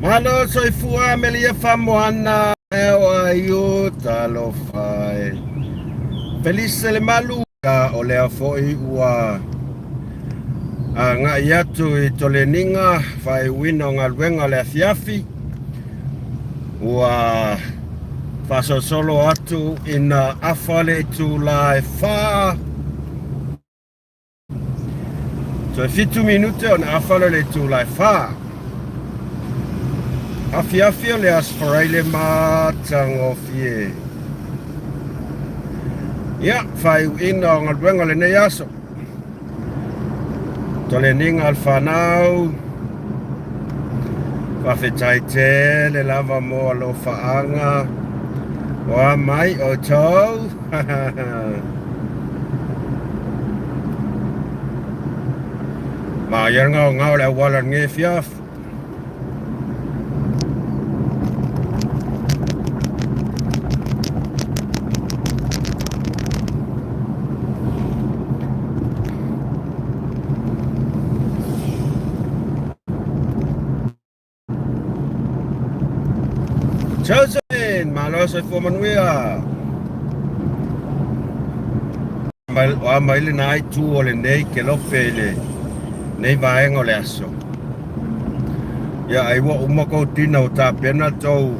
Malo soifua melia famoana ewa iu talo fai. Felice le maluka o lea foi ua ngā iatu I tole ninga fai wino ngā luenga le fiafi ua faso solo atu ina afale tu la fa. So 5 minute on afale le tu la fa. Afi o le asfaraile mātango fie. Ia, whai ina o ngalwenga le nei aso. Tole ninga al whanau. Whawhetai te le lava mo alo whaanga. Wa mai o tau. Ma iaranga o ngau le wala nge fiaf. Chosen, malo sa fumanuia. Wa maile nai tu ole nei ke lopele. Nei vaenga le aso. Ya ai wa umako tina o ta pena tau.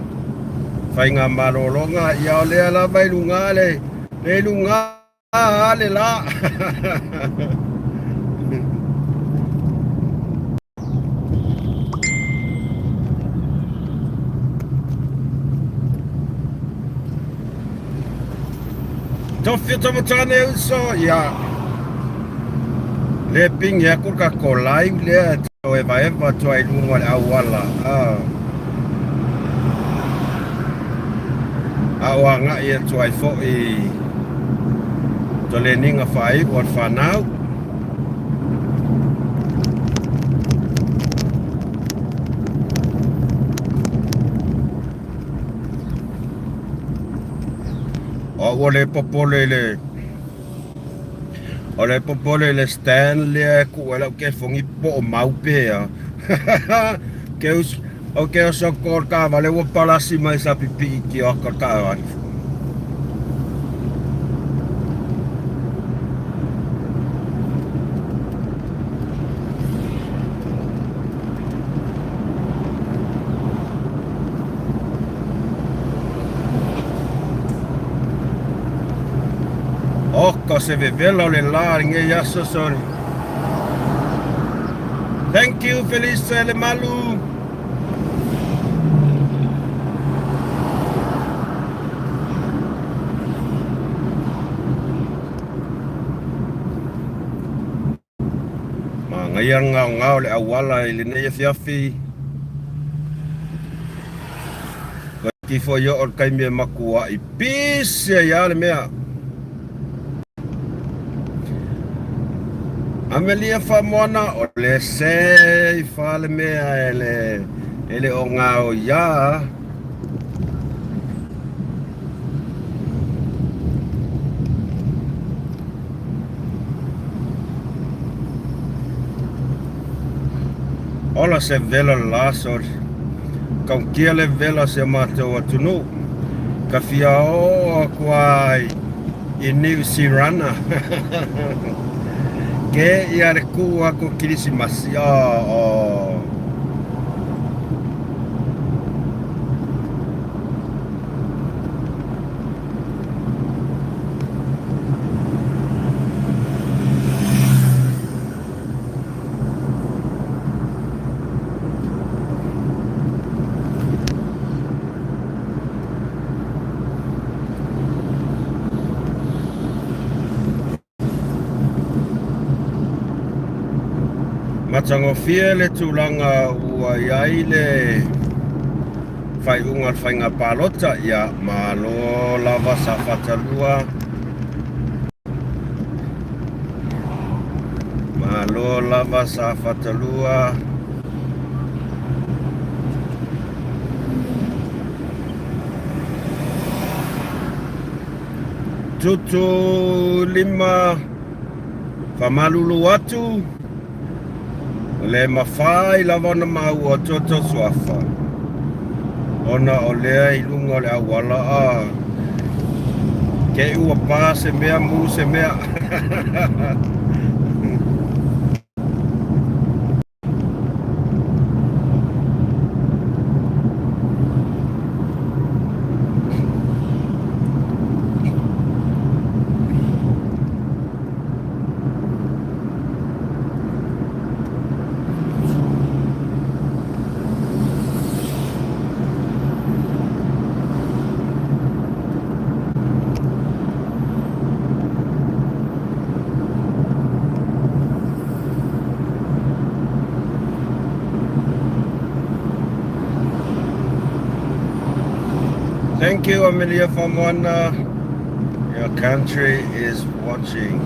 Fainga malolonga ya ole ala vai lungale. Le lunga ale la. Tofia tamatane uso ya. Le ping ya kuka ko live le to eva to ai lunga awala. Awanga ia to ai fo I to le ninga fai o whanau. Ole popole le stand le ku ala ke fongi po mau pea. Ke us o ke so korka vale wo palasi mai sa pipi ki o korka. Okka se vevela le laringe yaso sorry. Thank you Felice le malu. Ma ngayang ngau le awala le ne fiafi. Ki fo yo or kai me makua I pis ya le mea. Amelia famona o le se fale mea ele o ngao ya. Ola se vela lasor. Kau kia le vela se mato atunu. Ka fia o kwai I New Sirana. Ke ia le ku ako kirisimasi o Matango fia le tulanga ua iai le fai unga whainga palota ia malo lava sa fatalua. Malo lava sa fatalua. Tutu lima famalulu atu. Le mawhai lava na mau o toto swafa. Ona o lea I lunga o le awala ke ua pā se mea mu se mea. Thank you, Amelia Famwana. Your country is watching.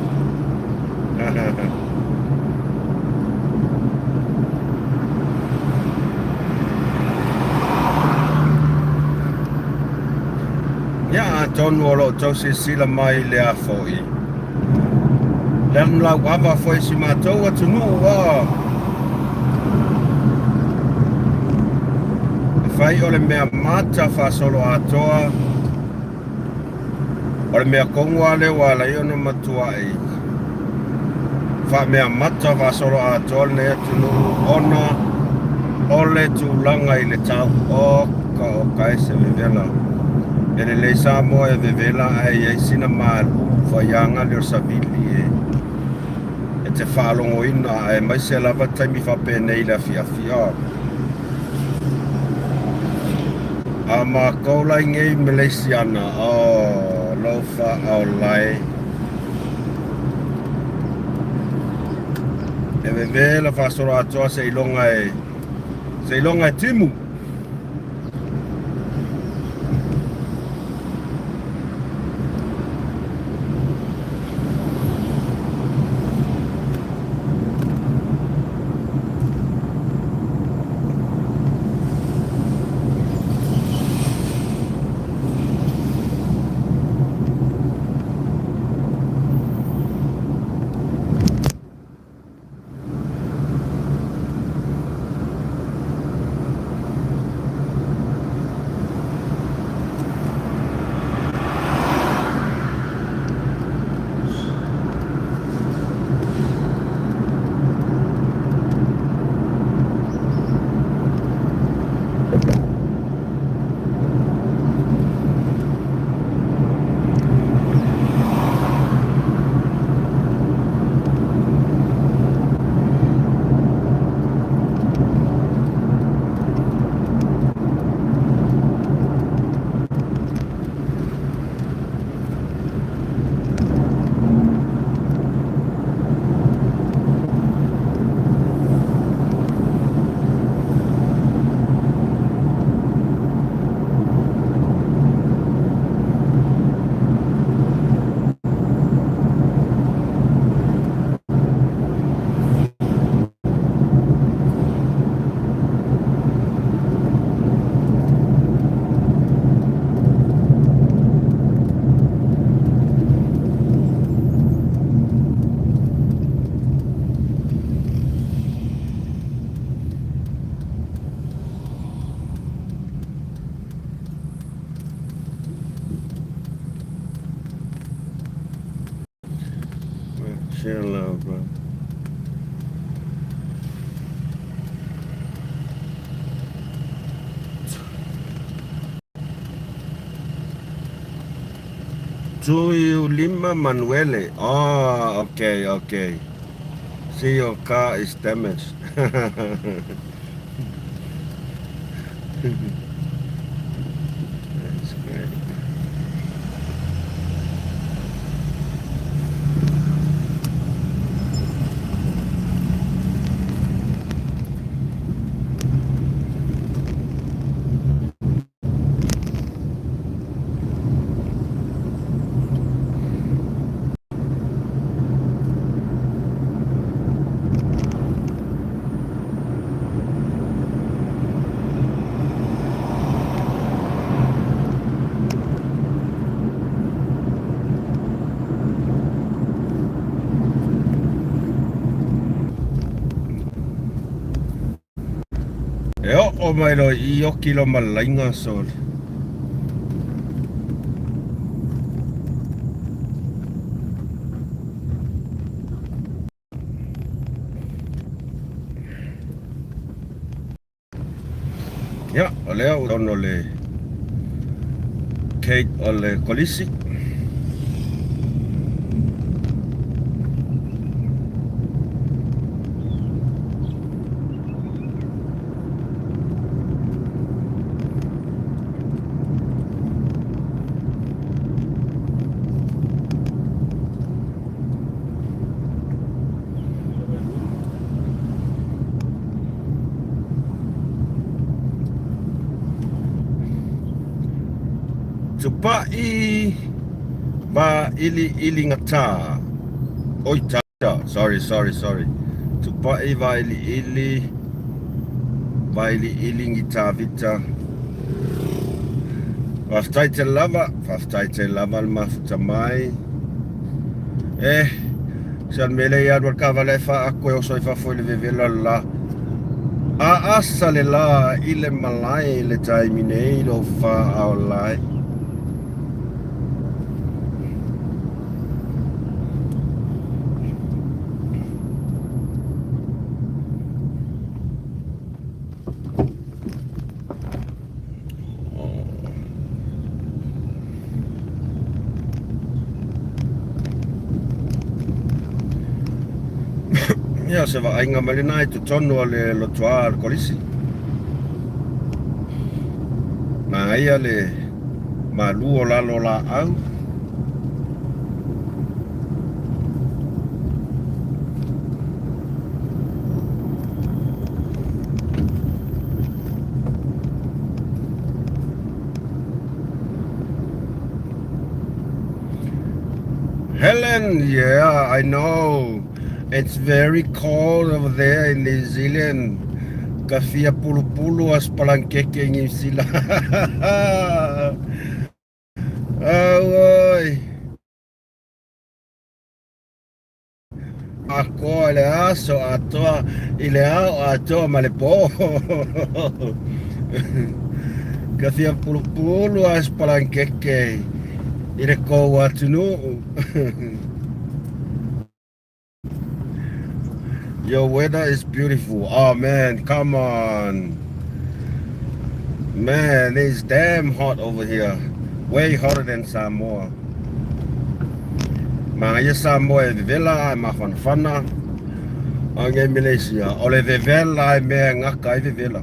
Ya tonu o lo tausi sila mai lea foi. Lem la wava foi si matou atu nu wa. Fai o le mea mata fa solo atoa. O le mea kongua le wala iono matua i. Fa mea mata fa solo atoa le atu nu ona. Ole tu langa I le tau o kai se vivela. Ele le sa mo e vivela ai sina mal fa yanga le savili e te whaalongo ina e mai se lava taimi fa penei la fia fia. A ma kaulai ngei Malaysiana lofa au lai. E vivela fa solo atoa se ilonga e timu. Share love, bro. Tuiu Lima Manuele. Oh, okay. See, your car is damaged. That's great. o mai lo I o kilo malainga sol. Ya, o leo ono le Kate o le kolisi. Tupai ba ili ngata. Oi ta. Sorry. Tupai va ili ngita vita. Faftai te lava al mafuta mai. Sian mele ia dua kavale fa aku o soi fa foi le vevela la. A asa le la ile malai le taimine do fa au lai. Ia se va ainga mali nai tu tonu le lo tuar kolisi. Ma ia le maluo la lo la au. Helen, yeah, I know. It's very cold over there in New Zealand. Kafia pulu as palangkeke New Zealand. Oi. Ako le aso atoa ileao atoa malepo. Kafia pulu as palangkeke. Ile ko atunu. Your weather is beautiful. Oh man, come on. Man, it's damn hot over here. Way hotter than Samoa. Mga Samoa e vela ai mafanafana. Ang e Malaysia. Ole vela ai mea ngaka e vela.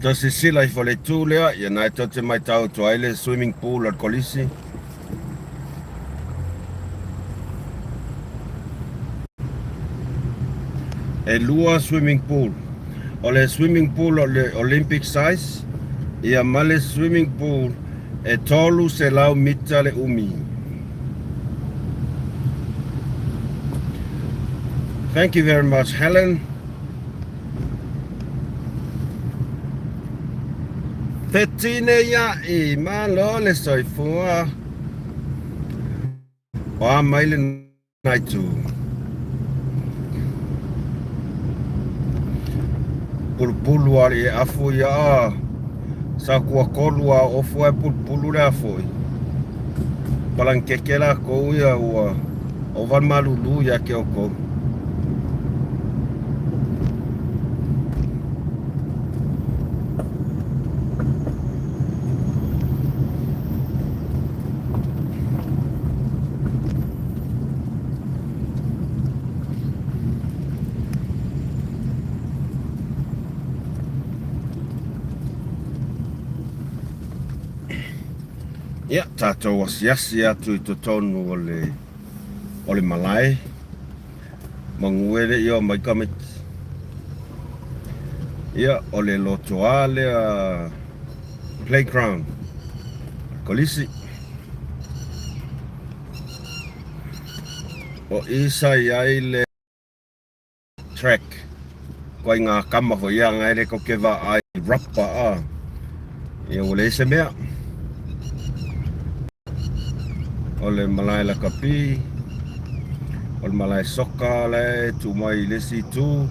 Tasi sila I fole tu lea, ia nai tote mai tau tu aile swimming pool al kolisi. E lua swimming pool. Ole swimming pool ole Olympic size. Ia male swimming pool e tolu se lau mita le umi. Thank you very much, Helen. Tetine ya I malo le soifua. Wa maile naitu. Pulpulu ali afu ya sa kua kolua o foi pulpulu le afu. Palankekela ko ya o van malulu ya ke o ko. Ia, tātou asiasi atu I totonu o le malai. Manguele I o mai kamit. Ia, o le lotoa lea playground. Kolisi. O isa iai le track. Ko ngā kama fo ia ngai le ko ke wa ai rapa a. Ia o le se mea. O le malai la kapi. O le malai soka le tu mai le si tu.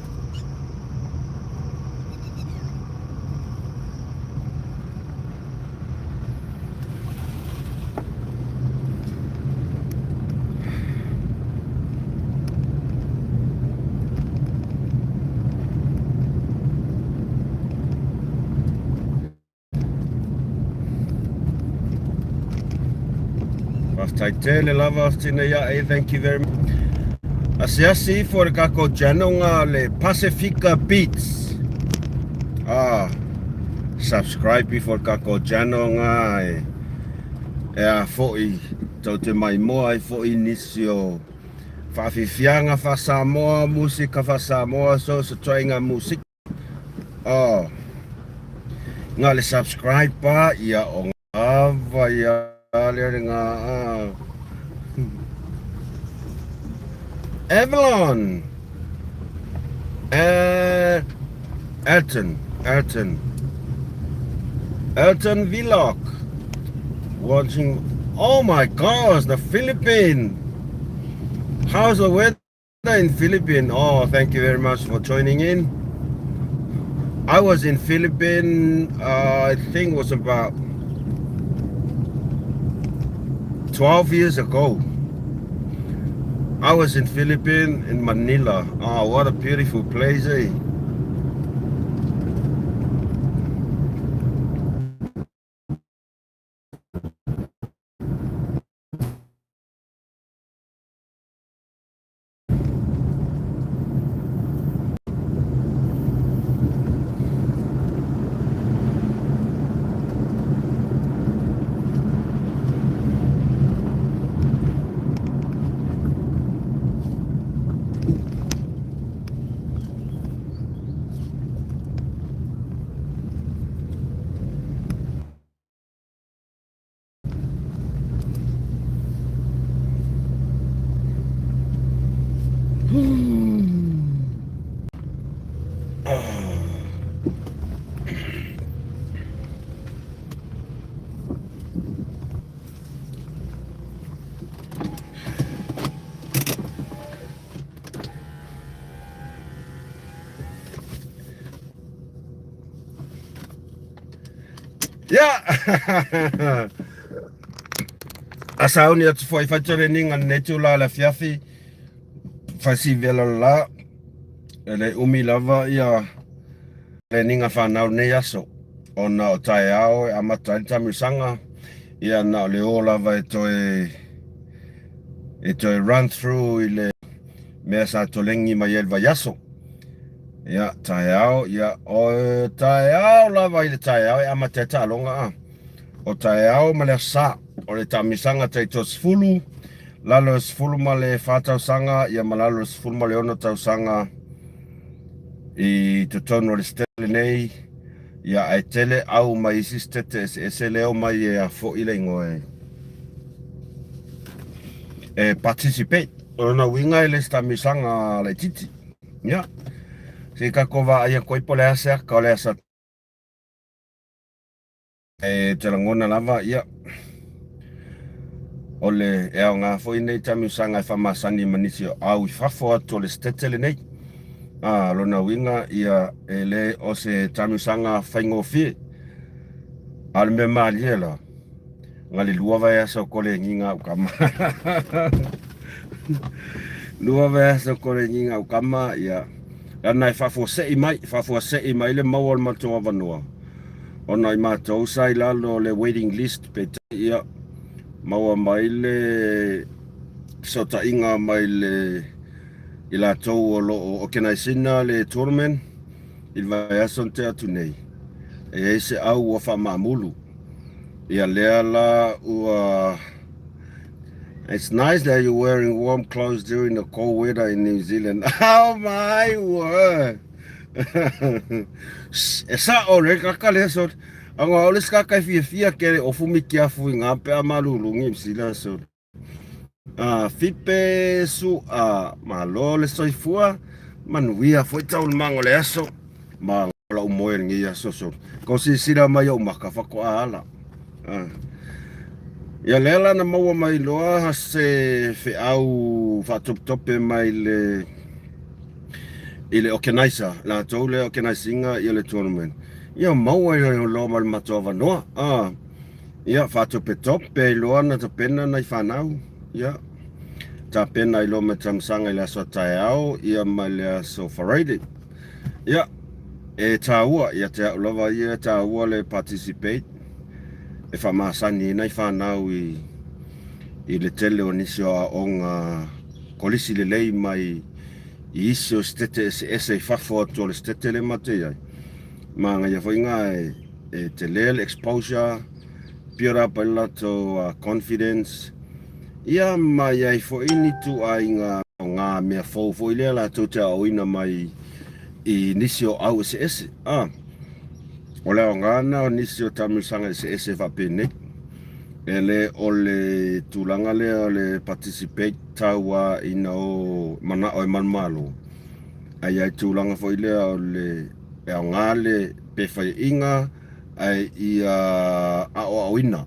Taitele lava aftina ia thank you very much. Asiasi for the kako janonga le Pacifica Beats. Subscribe before kako janonga foi tau te mai moa foi inisio whawhiwhianga wha Samoa, musika wha Samoa, so toinga musik. Ngā le subscribe pa ia o ngā ia le ngā Avalon Elton Vlog watching. Oh my gosh, the Philippines. How's the weather in Philippines? Oh, thank you very much for joining in. I was in Philippines, I think it was about 12 years ago. I was in Philippines, in Manila. Oh, what a beautiful place, eh? Yeah. Asauni atu foi fatore ninga netu la la fiafi. Fasi vela la. Le umi lava ia le ninga whanau nei aso. O na o tai ao e amata i tamisanga. Ia na le o lava e toi run through I le mea sa tolengi mai elva yaso. Ia tai ao, ia o tai ao lava I le tai ao e amata ta longa a. O tai ao ma le sa. O le tamisanga tai to sfulu. Lalo sfulu ma le whātausanga. Ia malalo sfulu ma le ono tausanga. I te tono le stele nei. Ia ai tele au mai isi stete se leo mai e a fo I le ingoe. Participate. O na winga I le tamisanga le titi. Ia. Se ka kova ai koi pole asea ka le asa. Te langona lava ia. Ole e au ngā fo I nei tamisanga I whamasani manisi o au I whafo atu le stete le nei. Lona winga ia ele o se tamisanga whaingofi. Al me maliela. Ngali lua vai asa kole nginga ukama. Lua vai asa kole nginga ukama ia. Ana I whafo sei mai le mawal matua vanua. Ona I mātou sai lalo le waiting list pe ia. Maua mai le sota inga mai le I la tau o kenai sina le tournament I vai ason te atu nei. E se au o wha mamulu. Ia lea la ua it's nice that you're wearing warm clothes during the cold weather in New Zealand. Oh my word. Esa ore kakale so anga ole skaka fia ke ofumi kia fu ngape amalulungi msila so. Fipe su malo le soifua manuia foi taul mango le aso ma la umoe ngi aso so. Ko si sira mai o makafa ko ala. Ia lela na maua mai loa ha se fe au fa top tope mai le ile organizer la tole organizinga ile tournament. Ia maua ia lo mal matova no. Ia fa tope tope loa na topena na fanau. Ia ta pena ilo me tamsanga ile so taiao ia mai so farade. Ia e taua ia te lova ia taua le participate. E fa masani na fanau i le tele o nisi o onga kolisi le lei mai i isi o stete ese i fafo ato le stete le mate ai. Ma nga ia whainga e te lele exposure, pira pa lato confidence. Ia mai ai fo ini tu ai ngā mea fo i lea la tau te auina mai i nisi o au ese. O leo ngana o nisi o tamisanga ese whapene. Ele ole tulanga le ole participate tawa ina o mana o manmalo. Ai tulanga foi le ole e ngale pe fai inga ai ia o ina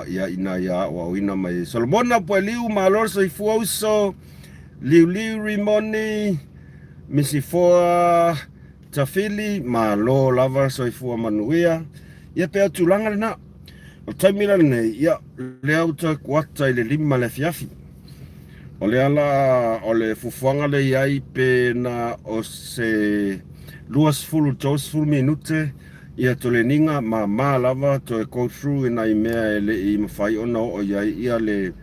ia o ina mai Solomona po liu malor so ifu so liu rimoni misifoa tafili malo lava so ifu manuia ia pe tulanga na o taimira nei ia leo ta kuata ile lima le fiafi o le ala o le fufuanga le iai pe na o se luas fulu tos fulu minute ia tole ninga ma lava to go through in ai mea ele i mawhai ona o iai ia le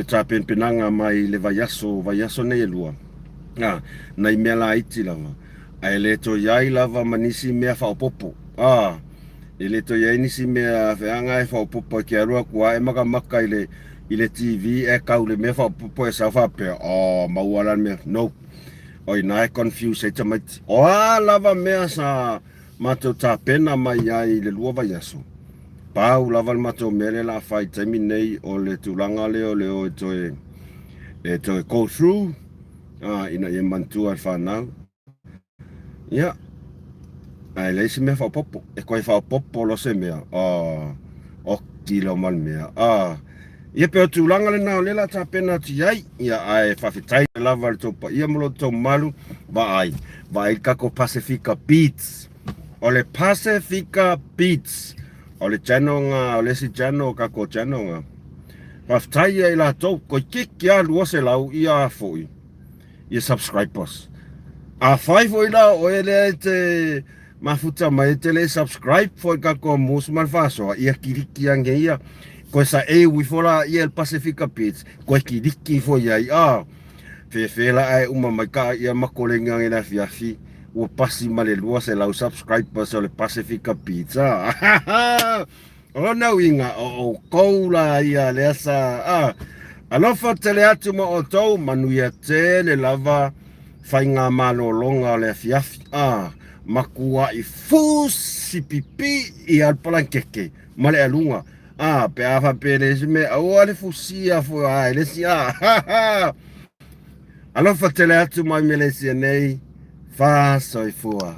tapen penanga mai le vaiaso nei lua na i mea la iti lava ai le to iai lava manisi mea whaopopo ile to ia nisi mea feanga e whaopopo ki arua kua e maka ile TV e kau le mea whaopopo e sawa pe maualan mea no oi na e confuse e tamaiti lava mea sa mato ta pena mai ai le lua vaiaso pau lava mato mele la fai taimi nei o le tulanga leo leo e to go through ina e mantua e whanau ia ai le se me fa popo e coi fa popo lo se mea o kilo mal mea ia pe tu langa le na le la ta pena ti ai ia ai fa fitai lava to pa ia mo to malu vai kako Pacifica Beats o le Pacifica Beats o le chanonga o le si chano kako chanonga fa fitai ia la to ko kikia lu se lau ia foi ia subscribers fai foi la o ele te mafuta mai tele subscribe foi kako Muss Ma Le Fa'Asoa ia kiriki ange ia ko sa wi fola ia el Pacifica Beats ko kiriki foi ai fe la ai uma mai ka ia makolenga ngi la fiafi o pasi male lua se lau subscribers o le Pacifica Beats o na winga o koula ia le asa alofa tele atu mo o tau manuia tele lava fainga malolonga le fiafi makua i fusi pipi i alpalankeke male alunga pe afa pele me ale fusia fo le si alofa tele atu mai mele si nei fa soi fua